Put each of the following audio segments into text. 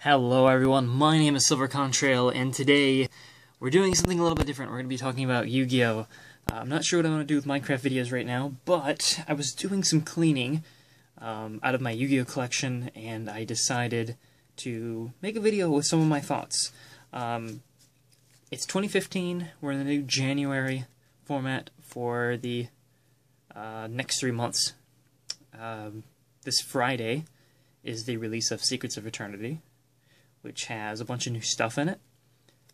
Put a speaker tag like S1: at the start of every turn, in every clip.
S1: Hello everyone, my name is Silver, and today we're doing something a little bit different. We're going to be talking about Yu-Gi-Oh! I'm not sure what I want to do with Minecraft videos right now, but I was doing some cleaning out of my Yu-Gi-Oh! Collection, and I decided to make a video with some of my thoughts. It's 2015, we're in the new January format for the next 3 months. This Friday is the release of Secrets of Eternity, which has a bunch of new stuff in it.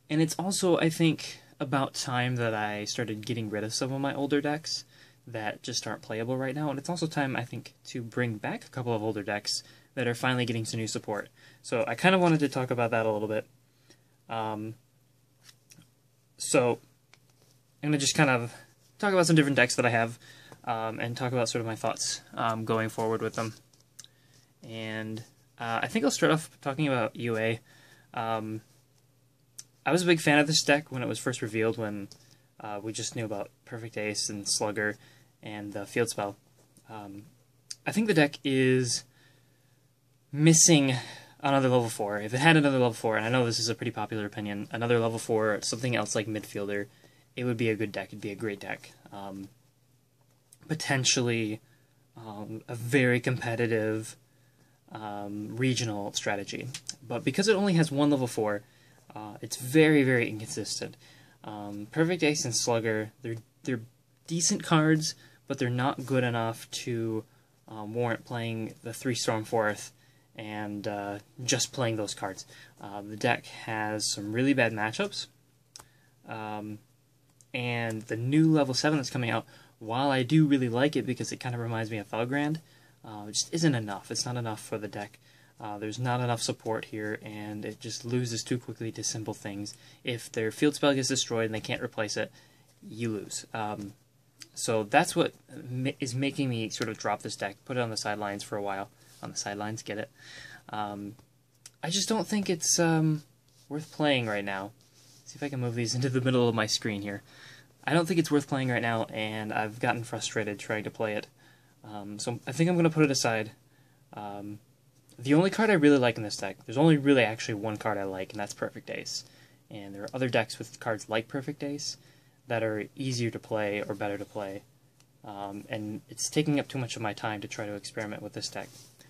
S1: And it's also, I think, about time that I started getting rid of some of my older decks that just aren't playable right now. And it's also time, I think, to bring back a couple of older decks that are finally getting some new support. So I kind of wanted to talk about that a little bit. So I'm going to just kind of talk about some different decks that I have and talk about sort of my thoughts going forward with them. And I think I'll start off talking about UA. I was a big fan of this deck when it was first revealed, when we just knew about Perfect Ace and Slugger and the Field Spell. I think the deck is missing another level 4. If it had another level 4, and I know this is a pretty popular opinion, another level 4, something else like Midfielder, it would be a good deck. It'd be a great deck. Potentially a very competitive regional strategy. But because it only has one level 4, it's very, very inconsistent. Perfect Ace and Slugger, they're decent cards, but they're not good enough to warrant playing the 3 Storm 4th and just playing those cards. The deck has some really bad matchups, and the new level 7 that's coming out, while I do really like it because it kind of reminds me of Felgrand, it just isn't enough. It's not enough for the deck. There's not enough support here, and it just loses too quickly to simple things. If their field spell gets destroyed and they can't replace it, you lose. So that's what is making me sort of drop this deck, put it on the sidelines for a while. On the sidelines, get it? I just don't think it's worth playing right now. See if I can move these into the middle of my screen here. I don't think it's worth playing right now, and I've gotten frustrated trying to play it. So I think I'm going to put it aside. The only card I really like in this deck, there's only really actually one card I like, and that's Perfect Ace. And there are other decks with cards like Perfect Ace that are easier to play or better to play. And it's taking up too much of my time to try to experiment with this deck.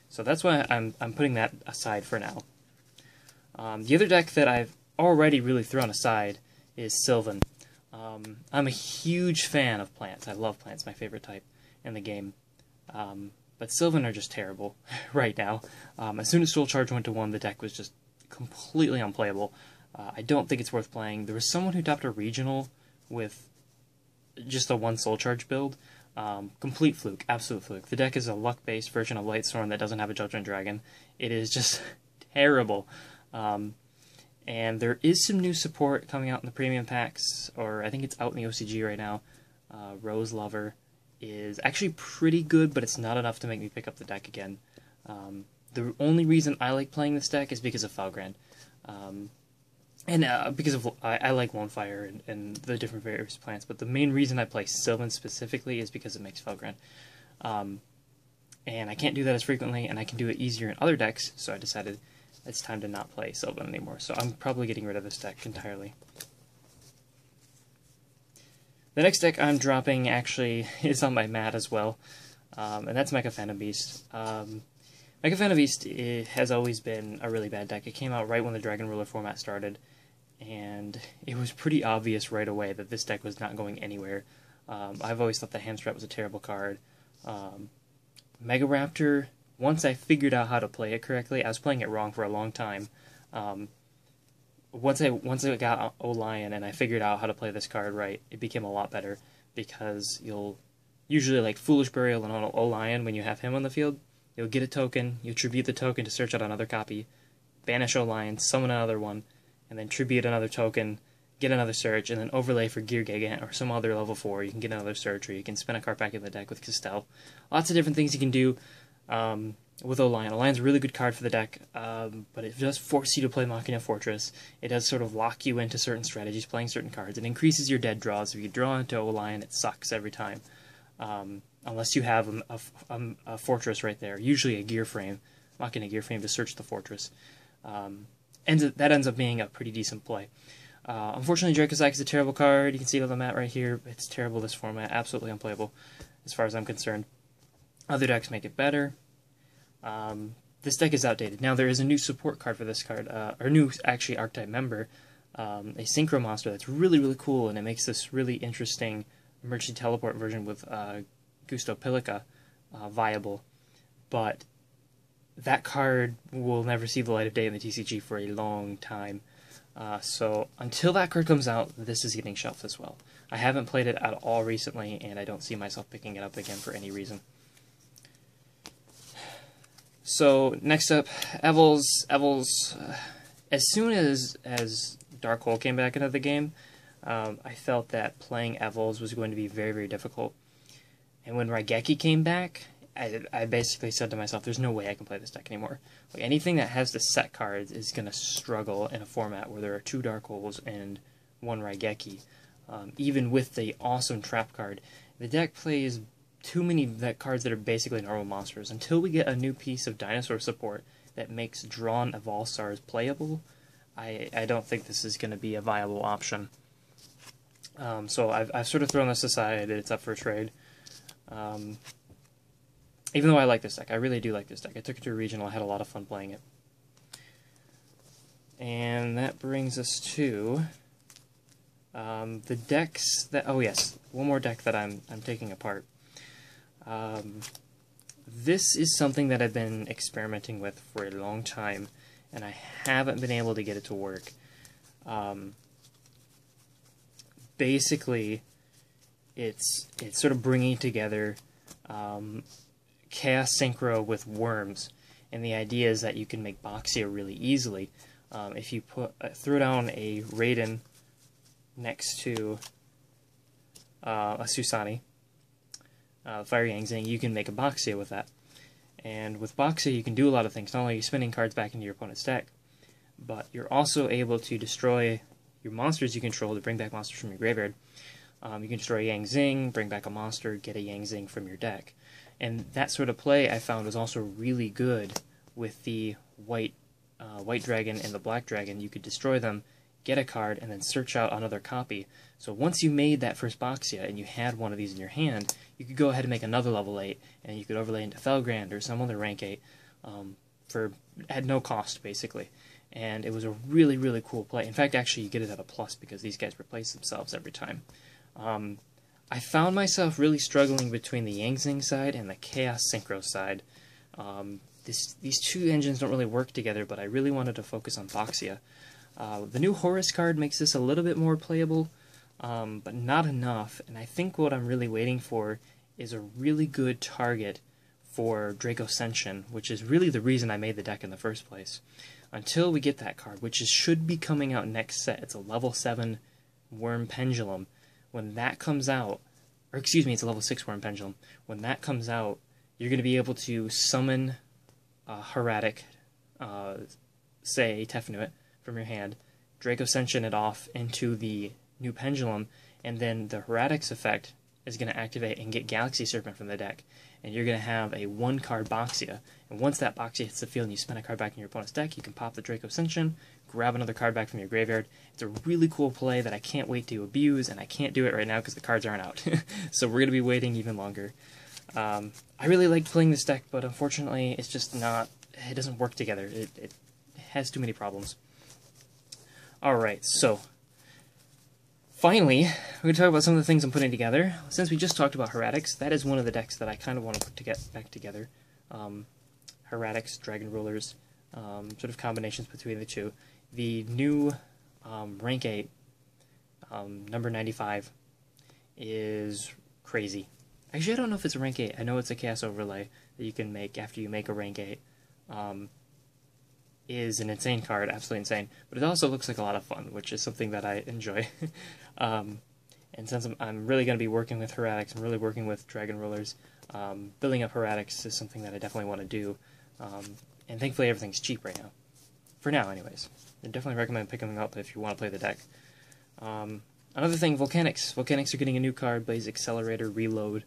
S1: So that's why I'm putting that aside for now. The other deck that I've already really thrown aside is Sylvan. I'm a huge fan of plants. I love plants, my favorite type in the game. But Sylvan are just terrible right now. As soon as Soul Charge went to 1, the deck was just completely unplayable. I don't think it's worth playing. There was someone who topped a regional with just a 1 Soul Charge build. Complete fluke, absolute fluke. The deck is a luck-based version of Lightstorm that doesn't have a Judgment Dragon. It is just terrible. And there is some new support coming out in the premium packs, or I think it's out in the OCG right now. Rose Lover is actually pretty good, but it's not enough to make me pick up the deck again. The only reason I like playing this deck is because of Felgrand. And because of I like Lonefire and the different various plants, but the main reason I play Sylvan specifically is because it makes Felgrand. And I can't do that as frequently, and I can do it easier in other decks, so I decided it's time to not play Sylvan anymore. So I'm probably getting rid of this deck entirely. The next deck I'm dropping actually is on my mat as well, and that's Mecha Phantom Beast. Mecha Phantom Beast has always been a really bad deck. It came out right when the Dragon Ruler format started, and it was pretty obvious right away that this deck was not going anywhere. I've always thought that Hamstrat was a terrible card. Mega Raptor, once I figured out how to play it correctly, I was playing it wrong for a long time. Once I got O-Lion and I figured out how to play this card right, it became a lot better, because you'll usually, like, Foolish Burial and O-Lion, when you have him on the field, you'll get a token, you tribute the token to search out another copy, banish O-Lion, summon another one, and then tribute another token, get another search, and then overlay for Gear Gigant or some other level 4, you can get another search, or you can spin a card back in the deck with Castel. Lots of different things you can do with O-Lion. O-Lion's a really good card for the deck, but it does force you to play Machina Fortress. It does sort of lock you into certain strategies, playing certain cards. It increases your dead draws. If you draw into O-Lion, it sucks every time. Unless you have a fortress right there, usually a gear frame, Machina gear frame to search the fortress. that ends up being a pretty decent play. Unfortunately, Dragonity is a terrible card. You can see it on the mat right here. It's terrible, this format. Absolutely unplayable, as far as I'm concerned. Other decks make it better. This deck is outdated. Now, there is a new support card for this card, or new, actually, archetype member, a Synchro Monster that's really, really cool, and it makes this really interesting Emergency Teleport version with Gusto Pilica viable. But that card will never see the light of day in the TCG for a long time. So until that card comes out, this is getting shelved as well. I haven't played it at all recently, and I don't see myself picking it up again for any reason. So next up, Evils. As soon as Dark Hole came back into the game, I felt that playing Evils was going to be very, very difficult. And when Raigeki came back, I basically said to myself, there's no way I can play this deck anymore. Like, anything that has the set cards is going to struggle in a format where there are 2 Dark Holes and 1 Raigeki. Even with the awesome trap card, the deck plays too many cards that are basically normal monsters. Until we get a new piece of dinosaur support that makes drawn Evolstars playable, I don't think this is going to be a viable option. So I've sort of thrown this aside. It's up for a trade. Even though I like this deck, I really do like this deck. I took it to a regional, I had a lot of fun playing it. And that brings us to the decks that, oh yes, one more deck that I'm taking apart. This is something that I've been experimenting with for a long time, and I haven't been able to get it to work. Basically, it's sort of bringing together Chaos Synchro with Worms, and the idea is that you can make Boxia really easily. If you throw down a Raiden next to a Susani, Fire Yangzing, you can make a Boxia with that. And with Boxia, you can do a lot of things. Not only are you spinning cards back into your opponent's deck, but you're also able to destroy your monsters you control to bring back monsters from your graveyard. You can destroy a Yangzing, bring back a monster, get a Yangzing from your deck. And that sort of play I found was also really good with the white dragon and the black dragon. You could destroy them, get a card, and then search out another copy. So once you made that first Boxia and you had one of these in your hand, you could go ahead and make another level 8, and you could overlay into Felgrand or some other rank 8 at no cost, basically. And it was a really, really cool play. In fact, actually, you get it at a plus because these guys replace themselves every time. I found myself really struggling between the Yangzing side and the Chaos Synchro side. These two engines don't really work together, but I really wanted to focus on Boxia. The new Horus card makes this a little bit more playable, but not enough, and I think what I'm really waiting for is a really good target for Draco Senshin, which is really the reason I made the deck in the first place. Until we get that card, which should be coming out next set. It's a level 7 Worm Pendulum. When that comes out, or excuse me, it's a level 6 Worm Pendulum. When that comes out, you're going to be able to summon Hieratic, say Tefnuit, from your hand, Draco Senshin it off into the new Pendulum, and then the Hieratic's effect is going to activate and get Galaxy Serpent from the deck. And you're going to have a 1-card Boxia. And once that Boxia hits the field and you spend a card back in your opponent's deck, you can pop the Draco Senshin, grab another card back from your graveyard. It's a really cool play that I can't wait to abuse, and I can't do it right now because the cards aren't out. So we're going to be waiting even longer. I really like playing this deck, but unfortunately it's just not, it doesn't work together. It has too many problems. Alright, so finally, we're going to talk about some of the things I'm putting together. Since we just talked about Hieratics, that is one of the decks that I kind of want to put back together. Hieratics, Dragon Rulers, sort of combinations between the two. The new Rank 8, number 95, is crazy. Actually, I don't know if it's a Rank 8. I know it's a Chaos Overlay that you can make after you make a Rank 8. Is an insane card, absolutely insane, but it also looks like a lot of fun, which is something that I enjoy. And since I'm really going to be working with Hieratics, I'm really working with Dragon Rulers, building up Hieratics is something that I definitely want to do, and thankfully everything's cheap right now. For now, anyways. I definitely recommend picking them up if you want to play the deck. Another thing, Volcanics. Volcanics are getting a new card, Blaze Accelerator Reload.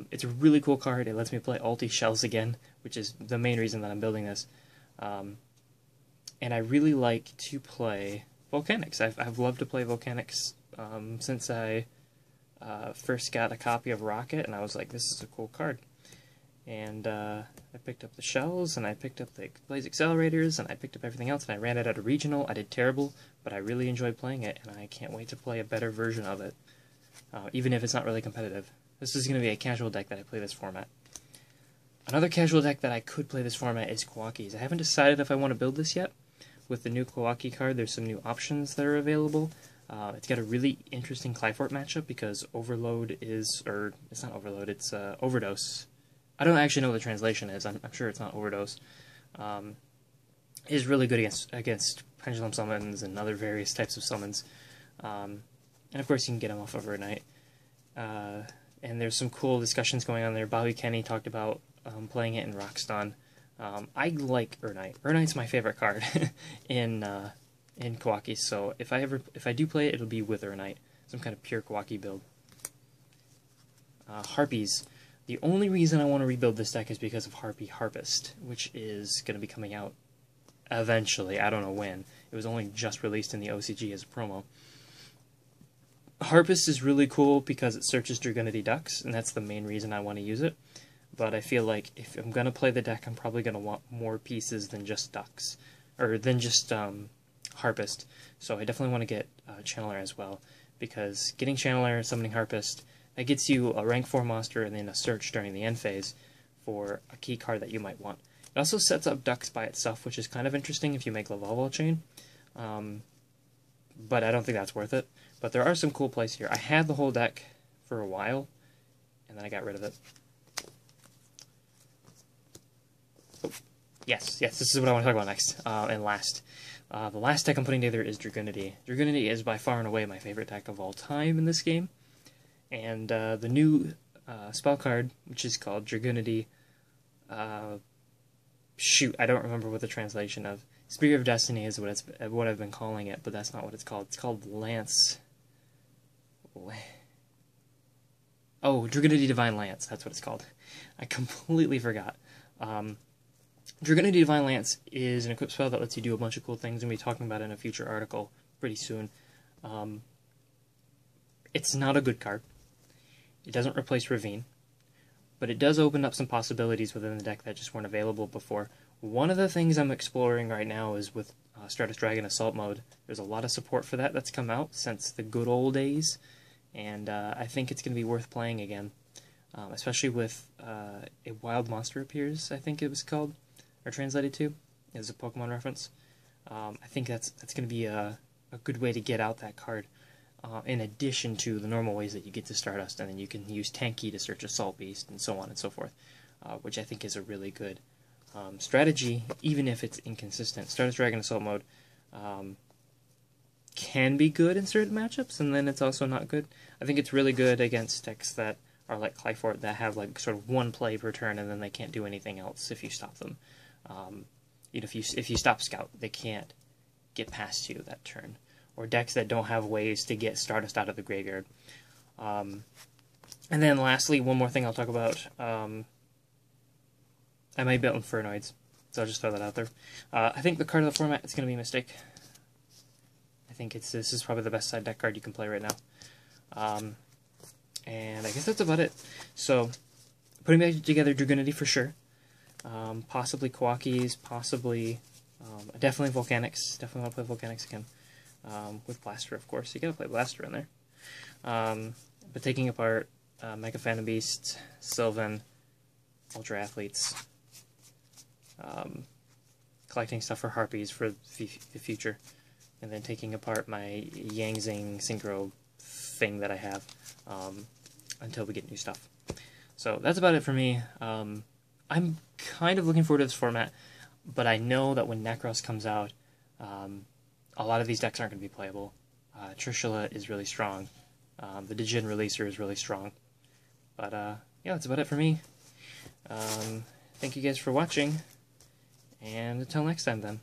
S1: It's a really cool card. It lets me play Ulti Shells again, which is the main reason that I'm building this. and I really like to play Volcanics. I've loved to play Volcanics since I first got a copy of Rocket, and I was like, this is a cool card. And I picked up the shells, and I picked up the Blaze Accelerators, and I picked up everything else, and I ran it at a regional. I did terrible, but I really enjoyed playing it, and I can't wait to play a better version of it, even if it's not really competitive. This is going to be a casual deck that I play this format. Another casual deck that I could play this format is Kawakis. I haven't decided if I want to build this yet. With the new Kawaki card, there's some new options that are available. It's got a really interesting Clyfort matchup because Overload is, or it's not Overload, it's Overdose. I don't actually know what the translation is. I'm sure it's not Overdose. Is really good against Pendulum Summons and other various types of summons. And of course you can get them off Overnight. And there's some cool discussions going on there. Bobby Kenny talked about playing it in Rockstone. I like Urnite. Urnite's my favorite card in Kawaki, so if I do play it, it'll be with Urnite, some kind of pure Kawaki build. Harpies. The only reason I want to rebuild this deck is because of Harpist, which is going to be coming out eventually. I don't know when. It was only just released in the OCG as a promo. Harpist is really cool because it searches Dragonity ducks, and that's the main reason I want to use it. But I feel like if I'm going to play the deck, I'm probably going to want more pieces than just ducks, or than just Harpist. So I definitely want to get Channeler as well, because getting Channeler, summoning Harpist, that gets you a rank 4 monster and then a search during the end phase for a key card that you might want. It also sets up ducks by itself, which is kind of interesting if you make Lavalval Chain. But I don't think that's worth it. But there are some cool plays here. I had the whole deck for a while, and then I got rid of it. Oh, yes, this is what I want to talk about next, and last. The last deck I'm putting together is Dragonity. Dragonity is by far and away my favorite deck of all time in this game. And the new spell card, which is called Dragonity, shoot, I don't remember what the translation of Spirit of Destiny is what I've been calling it, but that's not what it's called. It's called Lance. Oh, Dragonity Divine Lance, that's what it's called. I completely forgot. Dragonity Divine Lance is an equip spell that lets you do a bunch of cool things, and we'll be talking about it in a future article pretty soon. It's not a good card. It doesn't replace Ravine, but it does open up some possibilities within the deck that just weren't available before. One of the things I'm exploring right now is with Stardust Dragon Assault mode. There's a lot of support for that that's come out since the good old days, and I think it's going to be worth playing again, especially with a Wild Monster Appears, I think it was called, or translated to, as a Pokemon reference. I think that's going to be a good way to get out that card. In addition to the normal ways that you get to Stardust, and then you can use Tanky to search Assault Beast, and so on and so forth, which I think is a really good strategy, even if it's inconsistent. Stardust Dragon Assault mode can be good in certain matchups, and then it's also not good. I think it's really good against decks that are like Clyfort, that have like sort of one play per turn, and then they can't do anything else if you stop them. If you stop Scout, they can't get past you that turn. Or decks that don't have ways to get Stardust out of the graveyard. And then lastly, one more thing I'll talk about. I might build Infernoids, so I'll just throw that out there. I think the card of the format is going to be Mystic. I think this is probably the best side deck card you can play right now. And I guess that's about it. So, putting back together Dragonity for sure. Possibly Kawakis, possibly, definitely Volcanics. Definitely want to play Volcanics again. With Blaster, of course. You gotta play Blaster in there. But taking apart Mega Phantom Beast, Sylvan, Ultra Athletes, collecting stuff for Harpies for the future, and then taking apart my Yangzing Synchro thing that I have until we get new stuff. So that's about it for me. I'm kind of looking forward to this format, but I know that when Necros comes out, a lot of these decks aren't going to be playable. Trishula is really strong. The Dijin Releaser is really strong. But, yeah, that's about it for me. Thank you guys for watching, and until next time then.